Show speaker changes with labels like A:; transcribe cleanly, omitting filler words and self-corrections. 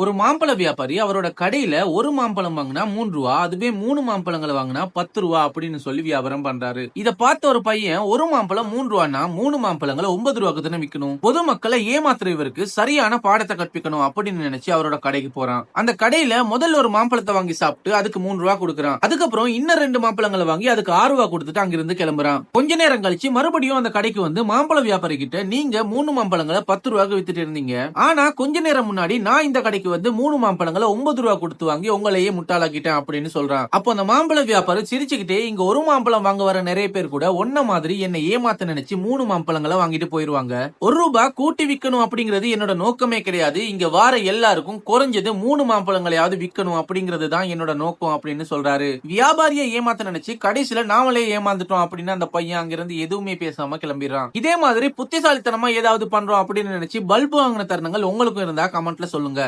A: ஒரு மாம்பழ வியாபாரி அவரோட கடையில ஒரு மாம்பழம் வாங்கினா 3 ரூபா, அதுவே 3 மாம்பழங்களை வாங்கினா 10 ரூபா அப்படின்னு சொல்லி வியாபாரம் பண்றாரு. இத பார்த்த ஒரு பையன் ஒரு மாம்பழம் 3 ரூபானா 3 மாம்பழங்களை 9 ரூபாய்க்கு தானே விக்கணும். பொதுமக்களை ஏமாத்துற இவருக்கு சரியான பாடத்தை கற்பிக்கணும் அப்படின்னு நினைச்சு அவரோட கடைக்கு போறான். அந்த கடையில முதல்ல ஒரு மாம்பழத்தை வாங்கி சாப்பிட்டு அதுக்கு 3 ரூபா கொடுக்கறான். அதுக்கப்புறம் இன்னும் 2 மாம்பழங்களை வாங்கி அதுக்கு 6 ரூபா கொடுத்துட்டு அங்கிருந்து கிளம்புறான். கொஞ்ச நேரம் கழிச்சு மறுபடியும் அந்த கடைக்கு வந்து மாம்பழ வியாபாரி கிட்ட நீங்க 3 மாம்பழங்களை 10 ரூபாய்க்கு வித்துட்டு இருந்தீங்க. ஆனா கொஞ்ச நேரம் முன்னாடி நான் இந்த கடைக்கு வந்து 3 மாம்பழங்களை 9 ரூபா கொடுத்து வாங்கி உங்களையே முட்டாளாக்கிட்டேன் அப்படின்னு சொல்றான். அப்போ அந்த மாம்பழ வியாபாரி சிரிச்சுக்கிட்டே இங்க ஒரு மாம்பழம் வாங்க வர நிறைய பேர் கூட ஒன்ன மாதிரி என்னை ஏமாத்த நினைச்சு 3 மாம்பழங்களை வாங்கிட்டு போயிருவாங்க. 1 ரூபாய் கூட்டி விக்கணும் அப்படிங்கிறது என்னோட நோக்கமே கிடையாது. இங்க வார எல்லாருக்கும் குறைஞ்சது 3 மாம்பழங்களையாவது விக்கணும் அப்படிங்கிறது தான் என்னோட நோக்கம் அப்படின்னு சொல்றாரு. வியாபாரியை ஏமாத்த நினைச்சு கடைசியில நாமளே ஏமாந்துட்டோம் அப்படின்னு அந்த பையன் அங்கிருந்து எதுவுமே பேசாம கிளம்பிடுறான். இதே மாதிரி புத்திசாலித்தனமா ஏதாவது பண்றோம் அப்படின்னு நினைச்சு பல்பு வாங்கின தருணங்கள் உங்களுக்கும் இருந்தா கமெண்ட்ல சொல்லுங்க.